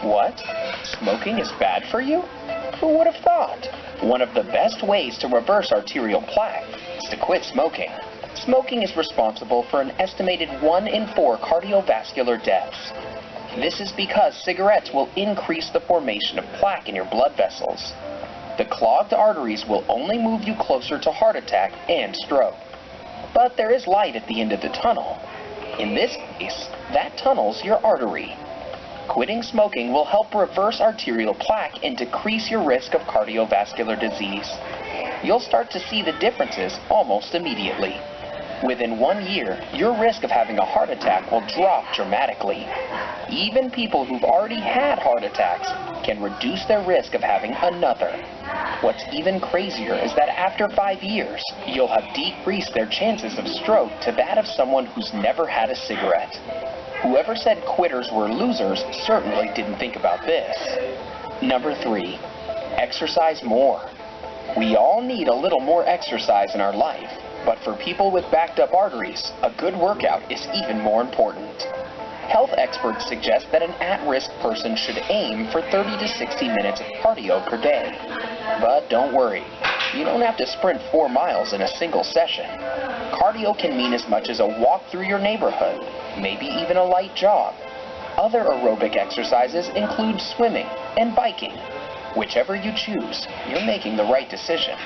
What? Smoking is bad for you? Who would have thought? One of the best ways to reverse arterial plaque is to quit smoking. Smoking is responsible for an estimated 1 in 4 cardiovascular deaths. This is because cigarettes will increase the formation of plaque in your blood vessels. The clogged arteries will only move you closer to heart attack and stroke. But there is light at the end of the tunnel. In this case, that tunnel's your artery. Quitting smoking will help reverse arterial plaque and decrease your risk of cardiovascular disease. You'll start to see the differences almost immediately. Within 1 year, your risk of having a heart attack will drop dramatically. Even people who've already had heart attacks can reduce their risk of having another. What's even crazier is that after 5 years, you'll have decreased their chances of stroke to that of someone who's never had a cigarette. Whoever said quitters were losers certainly didn't think about this. Number 3, exercise more. We all need a little more exercise in our life, but for people with backed up arteries, a good workout is even more important. Health experts suggest that an at-risk person should aim for 30 to 60 minutes of cardio per day. But don't worry, you don't have to sprint 4 miles in a single session. Cardio can mean as much as a walk through your neighborhood, maybe even a light jog. Other aerobic exercises include swimming and biking. Whichever you choose, you're making the right decision.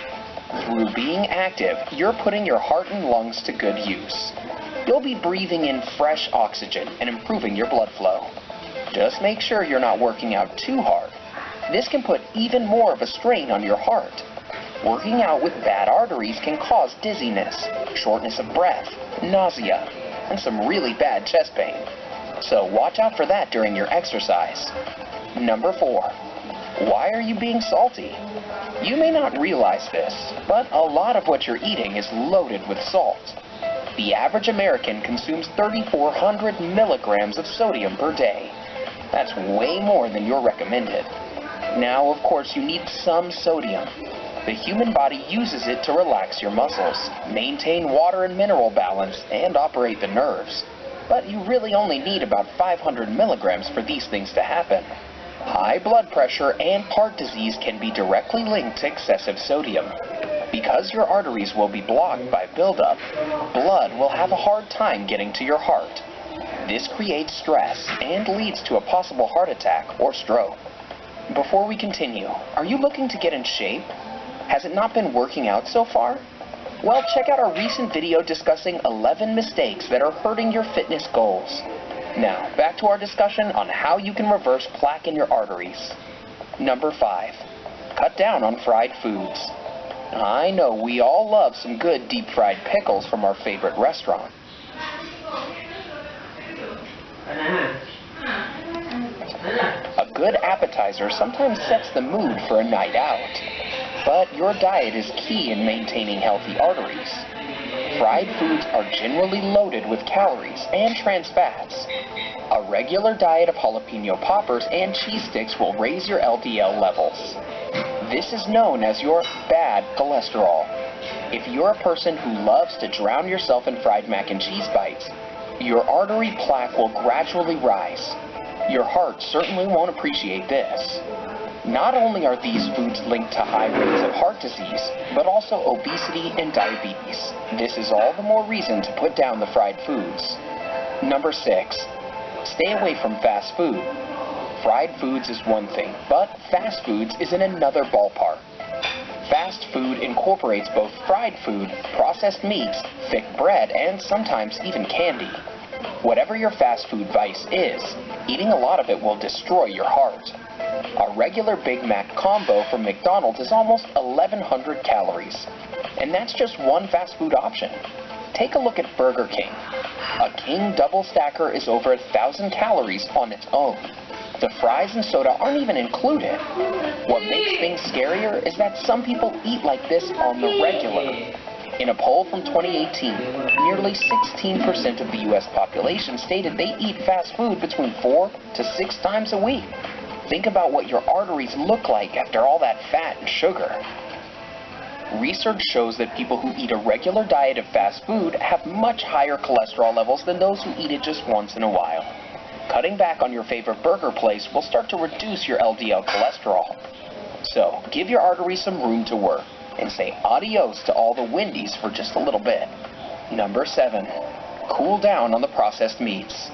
Through being active, you're putting your heart and lungs to good use. You'll be breathing in fresh oxygen and improving your blood flow. Just make sure you're not working out too hard. This can put even more of a strain on your heart. Working out with bad arteries can cause dizziness, shortness of breath, nausea, and some really bad chest pain. So watch out for that during your exercise. Number 4. Why are you being salty? You may not realize this, but a lot of what you're eating is loaded with salt. The average American consumes 3,400 milligrams of sodium per day. That's way more than you're recommended. Now, of course, you need some sodium. The human body uses it to relax your muscles, maintain water and mineral balance, and operate the nerves. But you really only need about 500 milligrams for these things to happen. High blood pressure and heart disease can be directly linked to excessive sodium. Because your arteries will be blocked by buildup, blood will have a hard time getting to your heart. This creates stress and leads to a possible heart attack or stroke. Before we continue, are you looking to get in shape? Has it not been working out so far? Well, check out our recent video discussing 11 mistakes that are hurting your fitness goals. Now, back to our discussion on how you can reverse plaque in your arteries. Number 5, cut down on fried foods. I know we all love some good deep-fried pickles from our favorite restaurant. A good appetizer sometimes sets the mood for a night out. But your diet is key in maintaining healthy arteries. Fried foods are generally loaded with calories and trans fats. A regular diet of jalapeno poppers and cheese sticks will raise your LDL levels. This is known as your bad cholesterol. If you're a person who loves to drown yourself in fried mac and cheese bites, your artery plaque will gradually rise. Your heart certainly won't appreciate this. Not only are these foods linked to high rates of heart disease, but also obesity and diabetes. This is all the more reason to put down the fried foods. Number 6, stay away from fast food. Fried foods is one thing, but fast foods is in another ballpark. Fast food incorporates both fried food, processed meats, thick bread, and sometimes even candy. Whatever your fast food vice is, eating a lot of it will destroy your heart. A regular Big Mac combo from McDonald's is almost 1,100 calories. And that's just one fast food option. Take a look at Burger King. A King Double Stacker is over 1,000 calories on its own. The fries and soda aren't even included. What makes things scarier is that some people eat like this on the regular. In a poll from 2018, nearly 16% of the U.S. population stated they eat fast food between 4 to 6 times a week. Think about what your arteries look like after all that fat and sugar. Research shows that people who eat a regular diet of fast food have much higher cholesterol levels than those who eat it just once in a while. Cutting back on your favorite burger place will start to reduce your LDL cholesterol. So, give your arteries some room to work and say adios to all the Wendy's for just a little bit. Number 7. Cool down on the processed meats.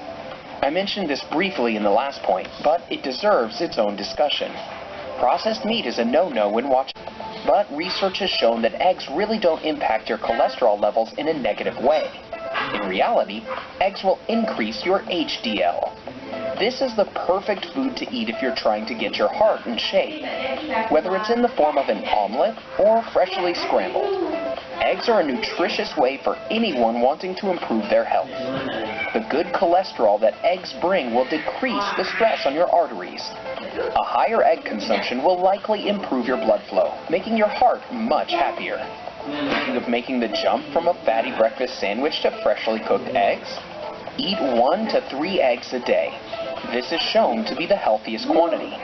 I mentioned this briefly in the last point, but it deserves its own discussion. Processed meat is a no-no when watching, but research has shown that eggs really don't impact your cholesterol levels in a negative way. In reality, eggs will increase your HDL. This is the perfect food to eat if you're trying to get your heart in shape, whether it's in the form of an omelet or freshly scrambled. Eggs are a nutritious way for anyone wanting to improve their health. The good cholesterol that eggs bring will decrease the stress on your arteries. A higher egg consumption will likely improve your blood flow, making your heart much happier. Thinking of making the jump from a fatty breakfast sandwich to freshly cooked eggs? Eat 1 to 3 eggs a day. This is shown to be the healthiest quantity.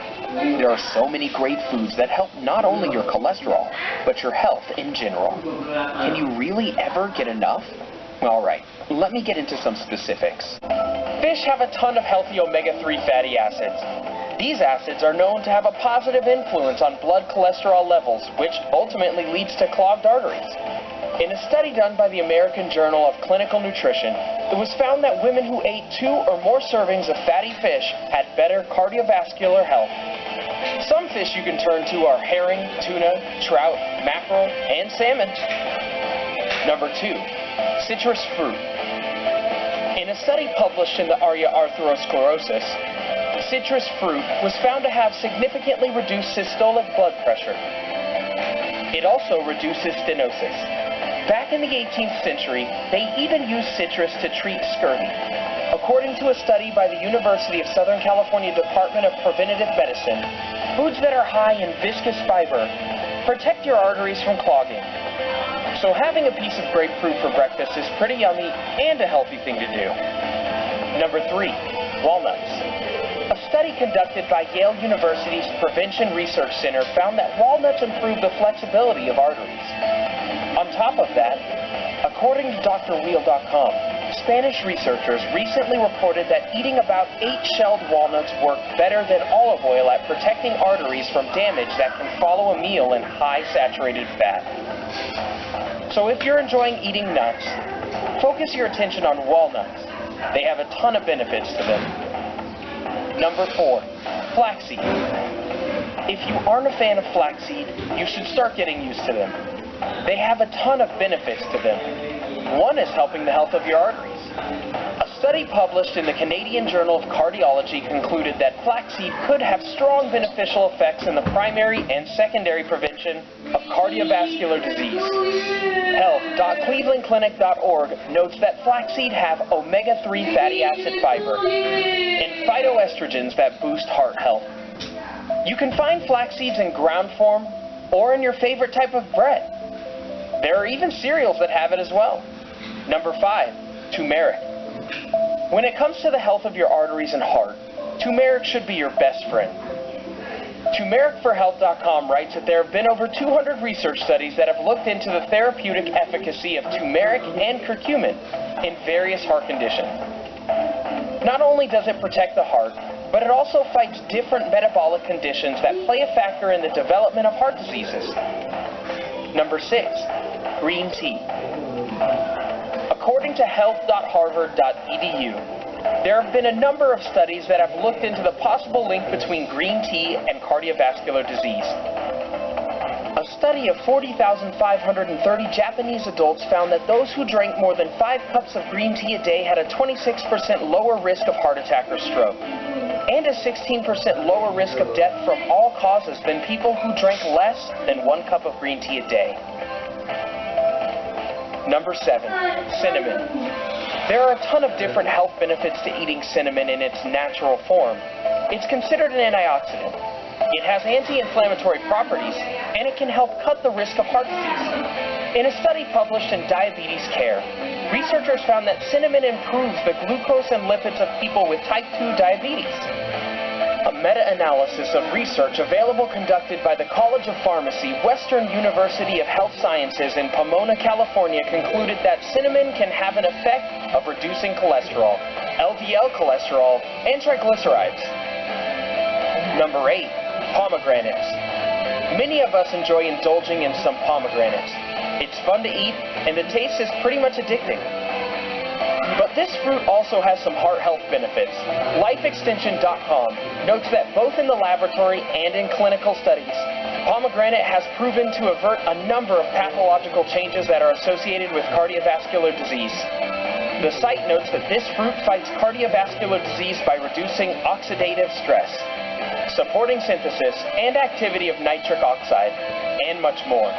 There are so many great foods that help not only your cholesterol, but your health in general. Can you really ever get enough? Alright, let me get into some specifics. Fish have a ton of healthy omega-3 fatty acids. These acids are known to have a positive influence on blood cholesterol levels, which ultimately leads to clogged arteries. In a study done by the American Journal of Clinical Nutrition, it was found that women who ate 2 or more servings of fatty fish had better cardiovascular health. Some fish you can turn to are herring, tuna, trout, mackerel, and salmon. Number 2. Citrus fruit. In a study published in the Area Atherosclerosis, citrus fruit was found to have significantly reduced systolic blood pressure. It also reduces stenosis. Back in the 18th century, they even used citrus to treat scurvy. According to a study by the University of Southern California Department of Preventive Medicine, foods that are high in viscous fiber protect your arteries from clogging. So having a piece of grapefruit for breakfast is pretty yummy and a healthy thing to do. Number 3, walnuts. A study conducted by Yale University's Prevention Research Center found that walnuts improve the flexibility of arteries. On top of that, according to drwheel.com, Spanish researchers recently reported that eating about 8 shelled walnuts worked better than olive oil at protecting arteries from damage that can follow a meal in high saturated fat. So if you're enjoying eating nuts, focus your attention on walnuts. They have a ton of benefits to them. Number 4, flaxseed. If you aren't a fan of flaxseed, you should start getting used to them. They have a ton of benefits to them. One is helping the health of your arteries. A study published in the Canadian Journal of Cardiology concluded that flaxseed could have strong beneficial effects in the primary and secondary prevention of cardiovascular disease. Health.clevelandclinic.org notes that flaxseed have omega-3 fatty acid fiber and phytoestrogens that boost heart health. You can find flax seeds in ground form or in your favorite type of bread. There are even cereals that have it as well. Number 5, turmeric. When it comes to the health of your arteries and heart, turmeric should be your best friend. TurmericForHealth.com writes that there have been over 200 research studies that have looked into the therapeutic efficacy of turmeric and curcumin in various heart conditions. Not only does it protect the heart, but it also fights different metabolic conditions that play a factor in the development of heart diseases. Number 6, green tea. According to health.harvard.edu, there have been a number of studies that have looked into the possible link between green tea and cardiovascular disease. A study of 40,530 Japanese adults found that those who drank more than 5 cups of green tea a day had a 26% lower risk of heart attack or stroke, and a 16% lower risk of death from all causes than people who drank less than 1 cup of green tea a day. Number 7, cinnamon. There are a ton of different health benefits to eating cinnamon in its natural form. It's considered an antioxidant. It has anti-inflammatory properties, and it can help cut the risk of heart disease. In a study published in Diabetes Care, researchers found that cinnamon improves the glucose and lipids of people with type 2 diabetes. A meta-analysis of research available conducted by the College of Pharmacy, Western University of Health Sciences in Pomona, California concluded that cinnamon can have an effect of reducing cholesterol. LDL cholesterol, and triglycerides. Number 8. Pomegranates. Many of us enjoy indulging in some pomegranates. It's fun to eat, and the taste is pretty much addicting. But this fruit also has some heart health benefits. LifeExtension.com notes that both in the laboratory and in clinical studies, pomegranate has proven to avert a number of pathological changes that are associated with cardiovascular disease. The site notes that this fruit fights cardiovascular disease by reducing oxidative stress, supporting synthesis and activity of nitric oxide, and much more.